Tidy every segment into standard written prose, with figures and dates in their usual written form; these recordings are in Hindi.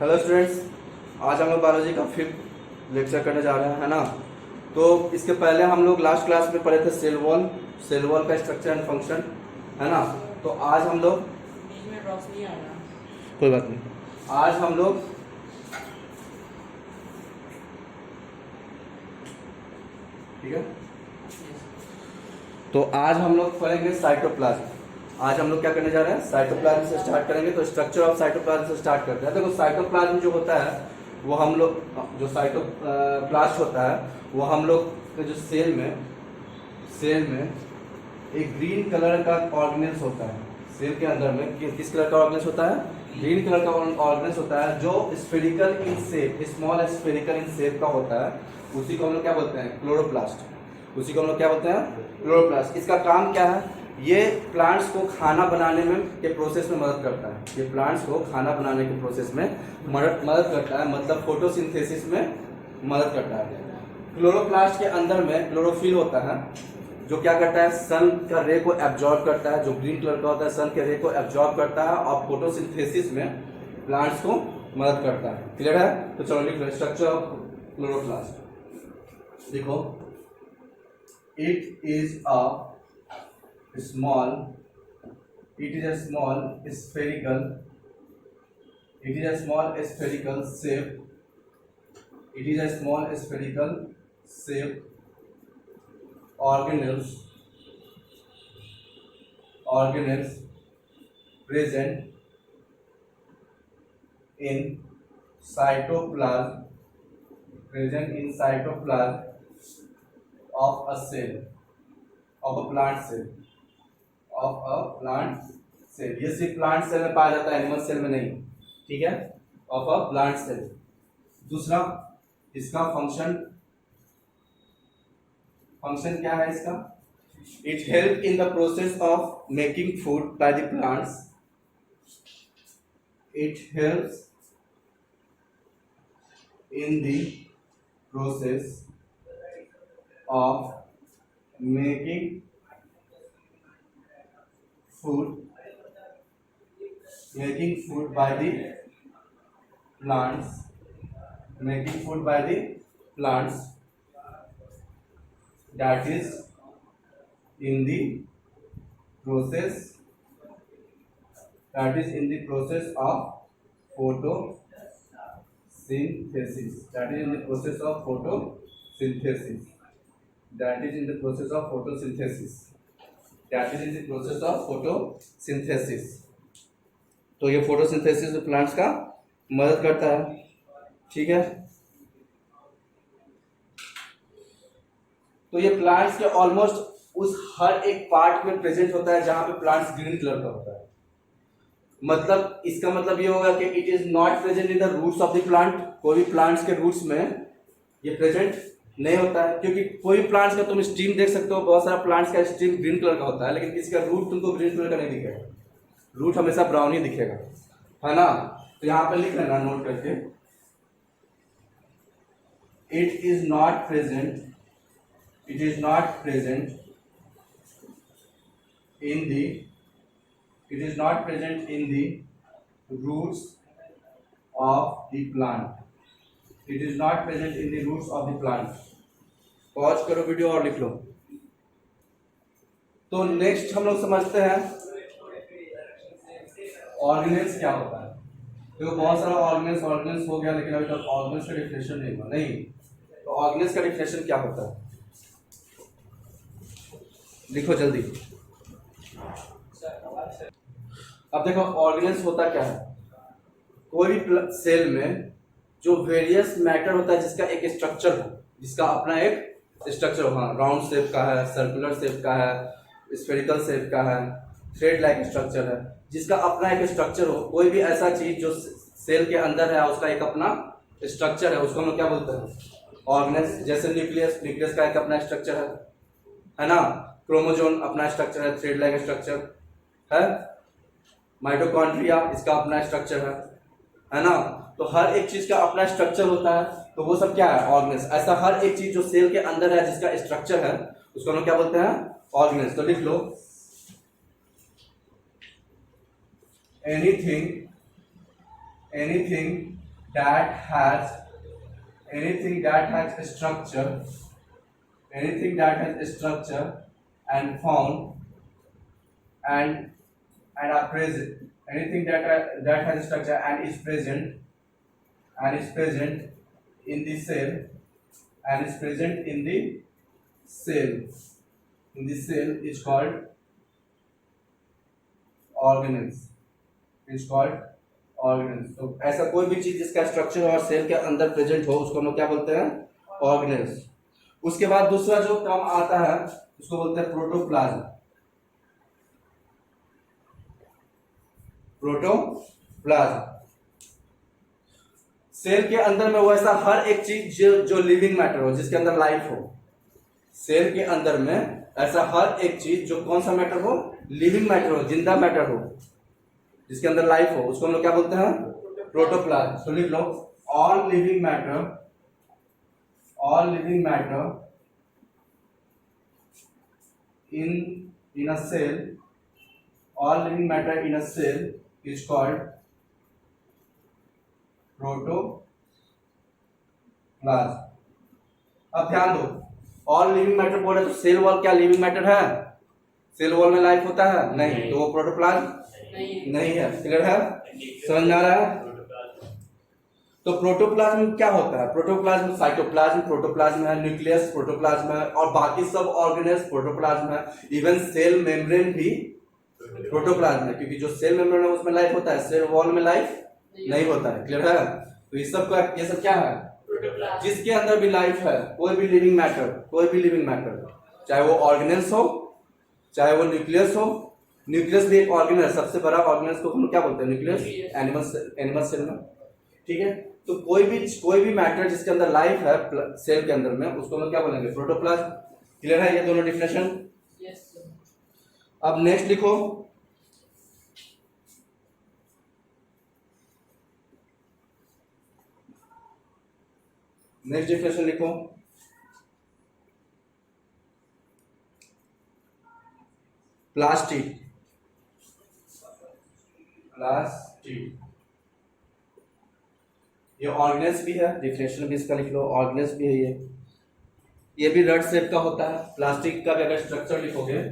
हेलो स्टूडेंट्स, आज हम लोग बायोलॉजी का फिफ्थ लेक्चर करने जा रहे हैं, है ना। तो इसके पहले हम लोग लास्ट क्लास में पढ़े थे सेल वॉल का स्ट्रक्चर एंड फंक्शन, है ना। तो आज हम लोग इसमें रोशनी आ रहा। कोई बात नहीं, आज हम लोग ठीक है। तो आज हम लोग पढ़ेंगे साइटोप्लाज्म। आज हम लोग क्या करने जा रहे हैं, साइटोप्लाज्म से स्टार्ट करेंगे। तो स्ट्रक्चर ऑफ साइटोप्लाज्म से स्टार्ट करते हैं। देखो, साइटोप्लाज्म जो होता है वो हम लोग जो साइटोप्लास्ट होता है वो हम लोग के जो सेल में एक ग्रीन कलर का ऑर्गेनेल्स होता है। सेल के अंदर में किस कलर का ऑर्गेनेल्स होता है? ग्रीन कलर का ऑर्गेनेल्स होता है, जो spherical in shape, small spherical in shape का होता है। उसी को हम लोग क्या बोलते हैं? क्लोरोप्लास्ट। उसी को हम लोग क्या बोलते हैं? क्लोरोप्लास्ट। इसका काम क्या है? ये प्लांट्स को खाना बनाने में के प्रोसेस में मदद करता है। ये प्लांट्स को खाना बनाने के प्रोसेस में मदद करता है, मतलब फोटोसिंथेसिस में मदद करता है। क्लोरोप्लास्ट के अंदर में क्लोरोफिल होता है, जो क्या करता है? सन का रे को एब्जॉर्ब करता है। जो ग्रीन कलर का होता है सन के रे को एब्जॉर्ब करता है और फोटोसिंथेसिस में प्लांट्स को मदद करता है। क्लियर है? तो चलो लिख लो स्ट्रक्चर ऑफ क्लोरोप्लास्ट। देखो, it is a small spherical shape organelles present in cytoplasm of a cell, of a plant cell। ये सिर्फ प्लांट सेल में पाया जाता है, एनिमल सेल में नहीं। ठीक है, ऑफ अ प्लांट सेल। दूसरा, इसका फंक्शन क्या है इसका? It help in the process of making food by the plants. It helps in the process of making food by the plants, that is in the process of photosynthesis, तो ये फोटोसिंथेसिस में प्लांट्स का मदद करता है। ठीक है, तो ये प्लांट्स के ऑलमोस्ट उस हर एक पार्ट में प्रेजेंट होता है जहां पे प्लांट्स ग्रीन कलर का होता है। मतलब इसका मतलब ये होगा कि it is not present in the roots of the plant. कोई भी प्लांट्स के रूट्स में ये प्रेजेंट नहीं होता है, क्योंकि कोई भी प्लांट्स का तुम स्टीम देख सकते हो, बहुत सारा प्लांट्स का स्टीम ग्रीन कलर का होता है, लेकिन किसी का रूट तुमको ग्रीन कलर का नहीं दिखेगा। रूट हमेशा ब्राउन ही दिखेगा, है ना। तो यहां पे लिख लेना नोट करके, it is not present in the roots of the plant. Pause करो वीडियो और लिख लो। तो नेक्स्ट हम लोग समझते हैं ऑर्गेनेल्स क्या होता है। देखो, बहुत सारा ऑर्गेनेल्स हो गया, लेकिन अभी तक ऑर्गेनेल्स का डिफिनेशन नहीं हुआ। नहीं, तो ऑर्गेनेल्स का डिफिनेशन क्या होता है? लिखो जल्दी। अब देखो, ऑर्गेनेल्स होता क्या है? कोई भी सेल में जो वेरियस मैटर होता है, जिसका एक स्ट्रक्चर हो, जिसका अपना एक स्ट्रक्चर हो। हाँ, राउंड शेप का है, सर्कुलर शेप का है, स्फेरिकल शेप का है, थ्रेड लाइक स्ट्रक्चर है, जिसका अपना एक स्ट्रक्चर हो। कोई भी ऐसा चीज जो सेल के अंदर है, उसका एक अपना स्ट्रक्चर है, उसको हम लोग क्या बोलते हैं? ऑर्गेनेल्स। जैसे न्यूक्लियस का एक अपना स्ट्रक्चर है ना। क्रोमोजोम अपना स्ट्रक्चर है, थ्रेड लाइक स्ट्रक्चर है। माइटोकॉन्ड्रिया, इसका अपना स्ट्रक्चर है ना। तो हर एक चीज का अपना स्ट्रक्चर होता है, तो वो सब क्या है? ऑर्गेनेल्स। ऐसा हर एक चीज जो सेल के अंदर है, जिसका स्ट्रक्चर है, उसको हम लोग क्या बोलते हैं? ऑर्गेनेल्स। तो लिख लो, anything that has anything that has a structure, anything that has a structure and found and are present, anything that has a structure and is present in the cell and is present in the cell is called organelles, is called organelles. तो ऐसा कोई भी चीज जिसका स्ट्रक्चर और सेल के अंदर प्रेजेंट हो उसको हम लोग क्या बोलते हैं, ऑर्गेनेल्स। उसके बाद दूसरा जो टर्म आता है उसको बोलते हैं प्रोटोप्लाज्म। प्रोटोप्लाज्म सेल के अंदर में वो ऐसा हर एक चीज जो लिविंग मैटर हो, जिसके अंदर लाइफ हो। सेल के अंदर में ऐसा हर एक चीज जो कौन सा मैटर हो, लिविंग मैटर हो, जिंदा मैटर हो, जिसके अंदर लाइफ हो, उसको हम लोग क्या बोलते हैं, प्रोटोप्लाज्म। तो लिख लो, all living matter in a cell, all living matter in a cell is called protoplasm. अब ध्यान दो, ऑल लिविंग मैटर बोले तो सेल वॉल क्या लिविंग मैटर है? सेल वॉल में लाइफ होता है? नहीं। तो वो प्रोटोप्लाज्म नहीं है। क्लियर है? समझ में आ रहा है? तो प्रोटोप्लाज्म क्या होता है? प्रोटोप्लाज्म साइटोप्लाज्म प्रोटोप्लाज्म है, न्यूक्लियस प्रोटोप्लाज्म है, और बाकी सब ऑर्गेनेल्स प्रोटोप्लाज्म है। इवन सेल मेम्ब्रेन भी प्रोटोप्लाज्म है, क्योंकि जो सेल मेम्ब्रेन है उसमें लाइफ होता है, सेल वॉल में लाइफ नहीं होता है। क्लियर है? तो ये सब क्या है? जिसके अंदर भी लाइफ है, कोई भी लिविंग मैटर, चाहे वो ऑर्गेनेल्स हो, चाहे वो न्यूक्लियस हो। न्यूक्लियस भी एक ऑर्गेनल है, सबसे बड़ा ऑर्गेनल्स को हम क्या बोलते हैं, न्यूक्लियस, एनिमल सेल में। ठीक है? तो कोई भी मैटर जिसके अंदर लाइफ है सेल के अंदर में, उसको हम क्या बोलेंगे, प्रोटोप्लाज्म। क्लियर है ये दोनों डिफिनेशन? अब नेक्स्ट लिखो, नेक्स्ट डिफिनेशन लिखो, प्लास्टिक। ये ऑर्गेनेल्स भी है, डिफिनेशन भी इसका लिख लो, ऑर्गेनेल्स भी है ये भी रड शेप का होता है। प्लास्टिक का भी अगर स्ट्रक्चर लिखोगे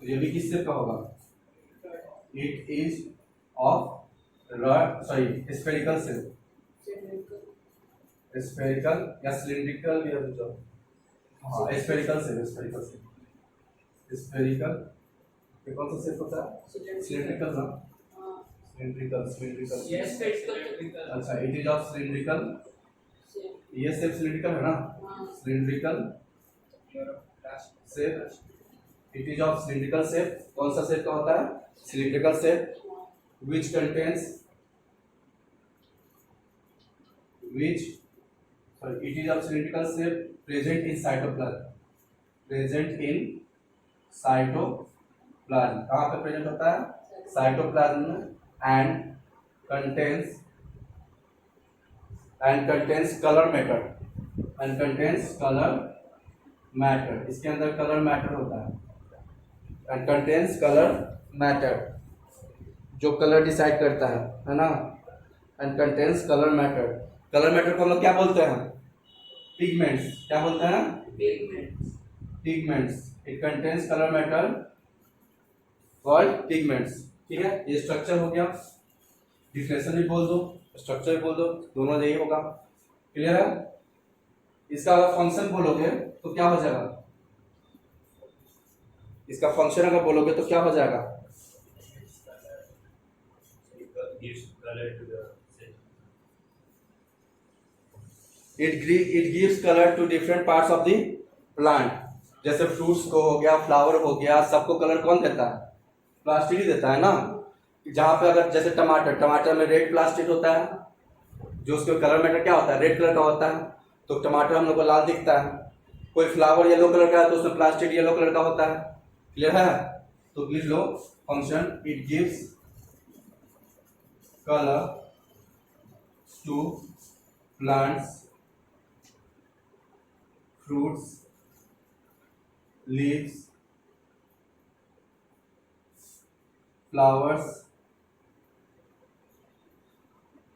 तो ये भी किस शेप का होगा, it is of rod, sorry spherical shape, spherical या सिलिंड्रिकल भी है जो, हाँ स्फेरिकल शेप, स्फेरिकल ये कौन सा शेप होता है, सिलिंड्रिकल ना, सिलिंड्रिकल अच्छा, इट इज ऑफ सिलिंड्रिकल, ये शेप सिलिंड्रिकल है ना, cylindrical shape, it is of cylindrical shape. कौन सा शेप का होता है, cylindrical shape, which contains it is of cylindrical shape, present in cytoplasm, कहाँ पे प्रेजेंट होता है, साइटोप्लाज्म में, and contains color matter, इसके अंदर कलर मैटर होता है, and contains color matter, जो कलर डिसाइड करता है ना, and contains color matter को हम लोग क्या बोलते हैं, पिगमेंट्स। क्या बोलते हैं, pigments. It contains colour matter called pigments. ठीक है? ये स्ट्रक्चर हो गया, डिफिनेशन भी बोल दो, स्ट्रक्चर भी बोल दो, दोनों यही होगा। क्लियर है? इसका अगर फंक्शन बोलोगे तो क्या हो जाएगा, इसका फंक्शन अगर बोलोगे तो क्या हो जाएगा, it gives color to different parts of the plant। जैसे फ्रूट्स को हो गया, फ्लावर हो गया, सबको कलर कौन देता है, प्लास्टिक ही देता है ना। जहां पे अगर जैसे टमाटर में रेड प्लास्टिक होता है, जो उसके कलर मैटर क्या होता है, रेड कलर का होता है, तो टमाटर हम लोग को लाल दिखता है। कोई फ्लावर येलो कलर का है तो उसमें प्लास्टिक येलो कलर का होता है। क्लियर है? तो लिख लो function, it gives colour to plants, fruits, leaves, flowers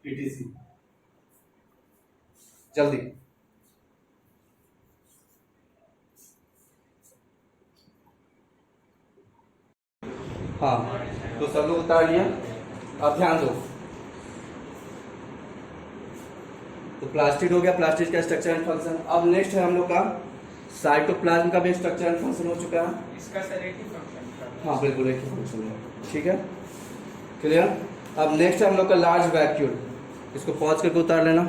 ETC जल्दी। हाँ, तो सब लोग उतार लिया। अब ध्यान दो, तो प्लास्टिड हो गया, प्लास्टिड का स्ट्रक्चर एंड फंक्शन। अब नेक्स्ट है हम लोग का साइटोप्लाज्म का भी स्ट्रक्चर एंड फंक्शन हो चुका है। इसका सर एक ही फंक्शन था। हाँ बिल्कुल एक ही फंक्शन है, ठीक है, क्लियर। अब नेक्स्ट है हम लोग का लार्ज वैक्यूल, इसको पॉज करके उतार लेना।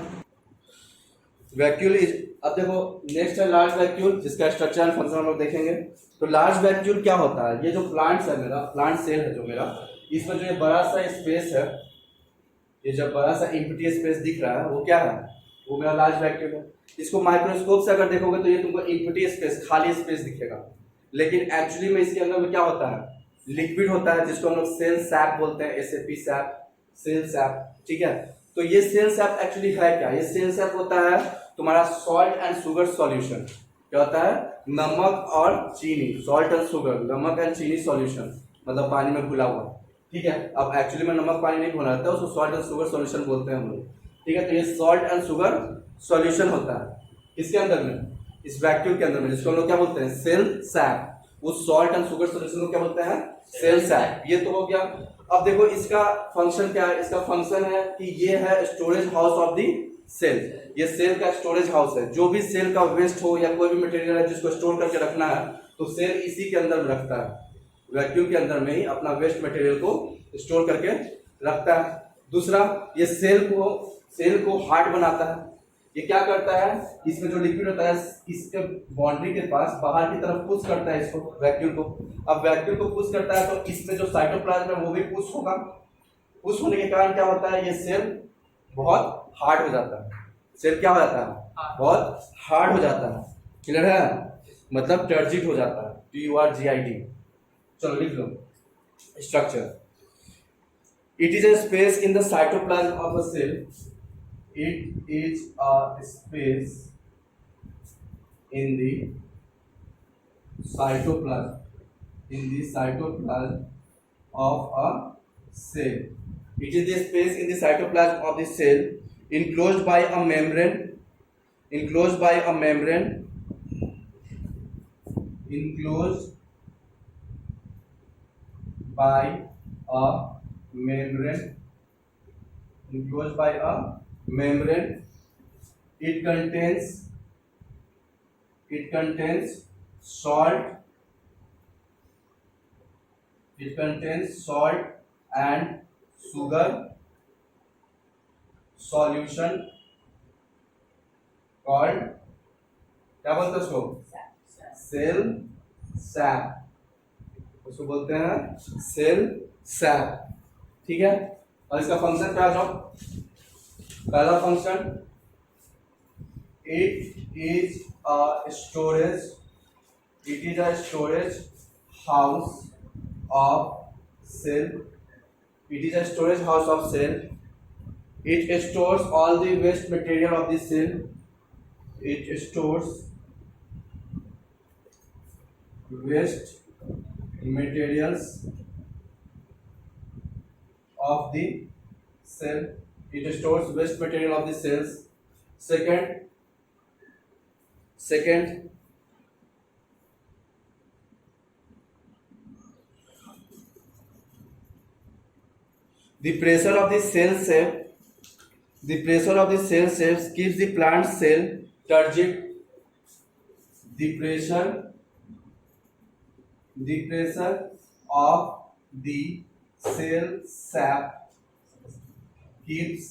वैक्यूल इज, अब देखो नेक्स्ट है लार्ज वैक्यूल, जिसका स्ट्रक्चर एंड फंक्शन हम लोग देखेंगे। तो लार्ज वैक्यूल क्या होता है, ये जो प्लांट्स है मेरा, प्लांट सेल है जो मेरा, इसमें जो ये बड़ा सा स्पेस है, ये जब बड़ा सा एम्प्टी स्पेस दिख रहा है वो क्या है, वो मेरा लार्ज वैक्यूल है। इसको माइक्रोस्कोप से अगर देखोगे तो ये तुमको एम्प्टी स्पेस, खाली स्पेस दिखेगा, लेकिन एक्चुअली में इसके अंदर में क्या होता है, लिक्विड होता है, जिसको हम लोग सेल सैप बोलते हैं, SAP सैप, सेल सैप, ठीक है। तो ये सेल सैप एक्चुअली है क्या, ये सेल सैप होता है तुम्हारा सॉल्ट एंड शुगर सॉल्यूशन। क्या होता है, नमक और चीनी, सॉल्ट एंड शुगर, नमक एंड चीनी सॉल्यूशन, मतलब पानी में घुला हुआ, ठीक है। अब एक्चुअली में नमक पानी नहीं घुला रहता है, उसको सॉल्ट एंड शुगर सॉल्यूशन बोलते हैं हम लोग, ठीक है। तो ये सॉल्ट एंड शुगर सॉल्यूशन होता है इसके अंदर में, इस वैक्यूल के अंदर में, जिसको हम लोग क्या बोलते हैं, सेल सैप। उस सॉल्ट एंड शुगर सॉल्यूशन को क्या बोलते हैं, सेल सैप। ये तो हो गया। अब देखो इसका फंक्शन क्या है, इसका फंक्शन है कि ये है storage house of the cell, ये सेल का स्टोरेज हाउस है। जो भी सेल का वेस्ट हो या कोई भी मटेरियल है जिसको स्टोर करके रखना है, तो सेल इसी के अंदर रखता है, वैक्यूम के अंदर में ही अपना वेस्ट मटेरियल को स्टोर करके रखता है। दूसरा, ये सेल को हार्ड बनाता है। ये क्या करता है, इसमें जो लिक्विड होता है इसके बाउंड्री के पास बाहर की तरफ पुश करता है इसको, वैक्यूल को। अब वैक्यूल को पुश करता है तो इसमें जो साइटोप्लाज्म है वो भी पुश होगा। पुश होने के कारण क्या होता है, ये सेल बहुत हार्ड हो जाता है। सेल क्या हो जाता है, बहुत हार्ड हो जाता है, क्लियर है, मतलब टर्जिड हो जाता है, TURGID। चलो लिख लो structure. It is a space in the cytoplasm of a cell. It is a space in the cytoplasm, of a cell. It is the space in the cytoplasm of the cell enclosed by a membrane, enclosed by a membrane, enclosed by a membrane, enclosed by a membrane. It contains salt, it contains salt and sugar solution called, क्या बोलते हैं उसको, सेल सैप, उसको बोलते हैं सेल सैप, ठीक है। और इसका फंक्शन क्या है, पहला function, it is a storage house of cell, it is a storage house of cell. It stores all the waste material of the cell, it stores waste materials of the cell, it stores waste material of the cells. Second, the pressure of the cell shape keeps the plant cell turgid. The pressure of the cell sap keeps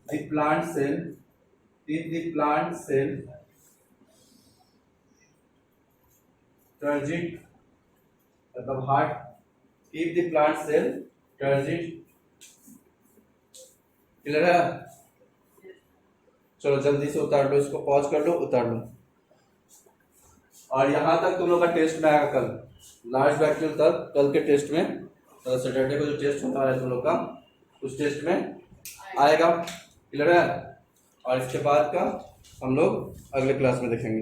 the plant cell turgid, मतलब hard, keep the plant cell turgid, clear है। चलो जल्दी से उतार लो इसको, पॉज कर लो, उतार लो। और यहाँ तक तुम लोग का टेस्ट में आएगा कल, लार्ज वैक्यूल तक कल के टेस्ट में, तो सैटरडे को जो टेस्ट होने वाला है तुम लोग का, उस टेस्ट में आएगा, क्लियर है। और इसके बाद का हम लोग अगले क्लास में देखेंगे।